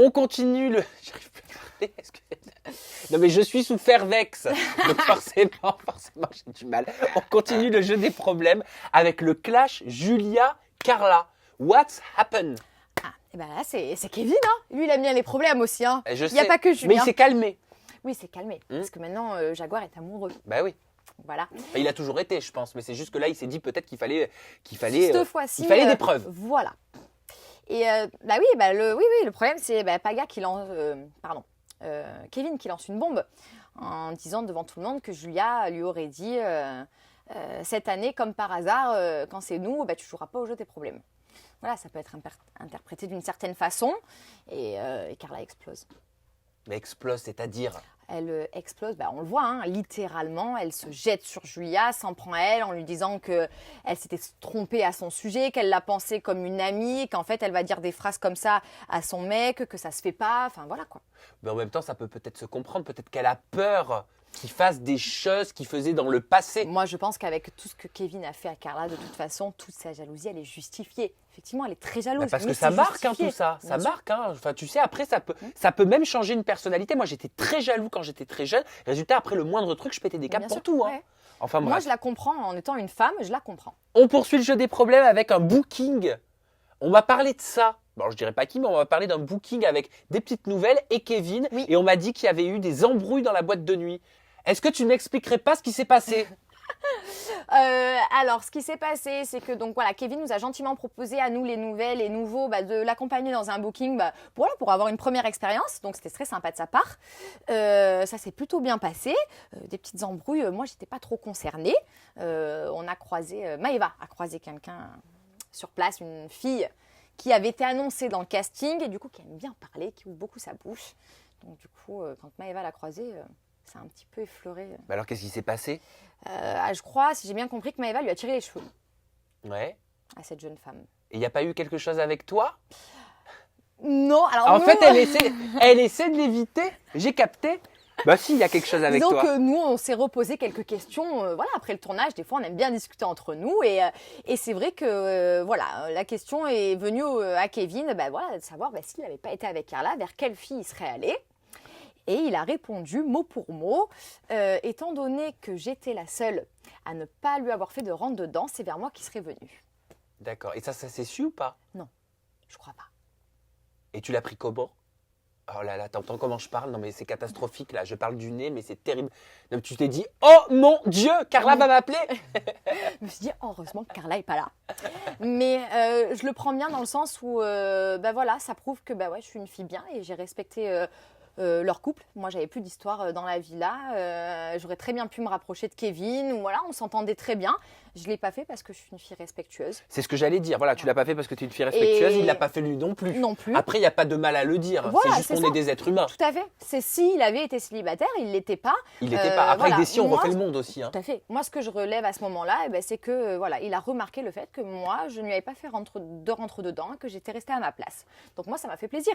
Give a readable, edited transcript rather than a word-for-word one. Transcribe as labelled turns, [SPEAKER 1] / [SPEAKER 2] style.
[SPEAKER 1] On continue le... J'arrive plus à parler, non mais je suis sous Fervex, donc forcément j'ai du mal. On continue le jeu des problèmes avec le clash Julia-Carla. What's happened?
[SPEAKER 2] Ah, et ben là, c'est Kevin, hein. Lui, il aime bien les problèmes aussi, hein.
[SPEAKER 1] Je
[SPEAKER 2] Il n'y a
[SPEAKER 1] sais,
[SPEAKER 2] pas que Julien.
[SPEAKER 1] mais il s'est calmé.
[SPEAKER 2] Oui, c'est calmé. Parce que maintenant, Jaguar est amoureux.
[SPEAKER 1] Bah oui.
[SPEAKER 2] Voilà.
[SPEAKER 1] Enfin, il a toujours été, je pense, mais c'est juste que là, il s'est dit peut-être qu'il fallait
[SPEAKER 2] Cette fois-ci,
[SPEAKER 1] il fallait des preuves.
[SPEAKER 2] Voilà. Et le problème, c'est Paga qui lance, Kevin qui lance une bombe en disant devant tout le monde que Julia lui aurait dit cette année, comme par hasard, quand c'est nous, tu joueras pas au jeu des problèmes. Voilà, ça peut être interprété d'une certaine façon et Carla explose.
[SPEAKER 1] Mais explose, c'est-à-dire?
[SPEAKER 2] Elle explose, on le voit, hein, littéralement, elle se jette sur Julia, s'en prend à elle en lui disant qu'elle s'était trompée à son sujet, qu'elle l'a pensé comme une amie, qu'en fait elle va dire des phrases comme ça à son mec, que ça se fait pas, enfin voilà quoi.
[SPEAKER 1] Mais en même temps, ça peut peut-être se comprendre, peut-être qu'elle a peur qu'il fasse des choses qu'il faisait dans le passé.
[SPEAKER 2] Moi je pense qu'avec tout ce que Kevin a fait à Carla, de toute façon, toute sa jalousie, elle est justifiée. Effectivement, elle est très jalouse.
[SPEAKER 1] Parce que ça marque tout ça, ça marque. Enfin, tu sais, après ça peut même changer une personnalité. Moi, j'étais très jaloux quand j'étais très jeune. Résultat, après le moindre truc, je pétais des câbles pour tout. Hein.
[SPEAKER 2] Ouais.
[SPEAKER 1] Enfin,
[SPEAKER 2] moi, je la comprends en étant une femme, je la comprends.
[SPEAKER 1] On poursuit le jeu des problèmes avec un booking. On m'a parlé de ça. Bon, je dirais pas qui, mais on m'a parlé d'un booking avec des petites nouvelles et Kevin.
[SPEAKER 2] Oui.
[SPEAKER 1] Et on m'a dit qu'il y avait eu des embrouilles dans la boîte de nuit. Est-ce que tu m'expliquerais pas ce qui s'est passé?
[SPEAKER 2] Alors, ce qui s'est passé, c'est que donc voilà, Kevin nous a gentiment proposé à nous les nouvelles et nouveaux de l'accompagner dans un booking pour avoir une première expérience. Donc c'était très sympa de sa part. Ça s'est plutôt bien passé. Des petites embrouilles, moi j'étais pas trop concernée. On a croisé, Maëva a croisé quelqu'un sur place, une fille qui avait été annoncée dans le casting et du coup qui aime bien parler, qui ouvre beaucoup sa bouche. Donc du coup, quand Maëva l'a croisée, ça a un petit peu effleuré.
[SPEAKER 1] Mais alors qu'est-ce qui s'est passé?
[SPEAKER 2] Je crois, si j'ai bien compris, que Maëva lui a tiré les cheveux.
[SPEAKER 1] Ouais.
[SPEAKER 2] À cette jeune femme.
[SPEAKER 1] Et il n'y a pas eu quelque chose avec toi?
[SPEAKER 2] Non, alors
[SPEAKER 1] En
[SPEAKER 2] nous,
[SPEAKER 1] fait, elle essaie de l'éviter. J'ai capté. Bah si, il y a quelque chose avec
[SPEAKER 2] disons
[SPEAKER 1] toi.
[SPEAKER 2] que nous, on s'est reposé quelques questions. Voilà, après le tournage, des fois, on aime bien discuter entre nous. Et c'est vrai que la question est venue à Kevin de savoir s'il n'avait pas été avec Carla, vers quelle fille il serait allé. Et il a répondu mot pour mot, étant donné que j'étais la seule à ne pas lui avoir fait de rentre dedans, c'est vers moi qu'il serait venu.
[SPEAKER 1] D'accord. Et ça s'est su ou pas?
[SPEAKER 2] Non, je crois pas.
[SPEAKER 1] Et tu l'as pris comment? Oh là là, t'entends comment je parle? Non mais c'est catastrophique là, je parle du nez mais c'est terrible. Donc, tu t'es dit, oh mon Dieu, Carla va m'appeler?
[SPEAKER 2] Je me suis dit, heureusement que Carla est pas là. Mais je le prends bien dans le sens où, ça prouve que je suis une fille bien et j'ai respecté leur couple. Moi, j'avais plus d'histoire dans la villa. J'aurais très bien pu me rapprocher de Kevin. Voilà, on s'entendait très bien. Je l'ai pas fait parce que je suis une fille respectueuse.
[SPEAKER 1] C'est ce que j'allais dire. Voilà, tu l'as pas fait parce que tu es une fille respectueuse. Il l'a pas fait lui non plus.
[SPEAKER 2] Non plus.
[SPEAKER 1] Après, il n'y a pas de mal à le dire.
[SPEAKER 2] Voilà,
[SPEAKER 1] c'est juste qu'on est des êtres humains.
[SPEAKER 2] Tout à fait. C'est s'il avait été célibataire, il l'était pas.
[SPEAKER 1] Il l'était pas. Après, avec des si, on
[SPEAKER 2] moi,
[SPEAKER 1] refait le monde aussi. Hein.
[SPEAKER 2] Tout à fait. Moi, ce que je relève à ce moment-là, c'est que il a remarqué le fait que moi, je ne lui avais pas fait rentre dedans, que j'étais restée à ma place. Donc moi, ça m'a fait plaisir.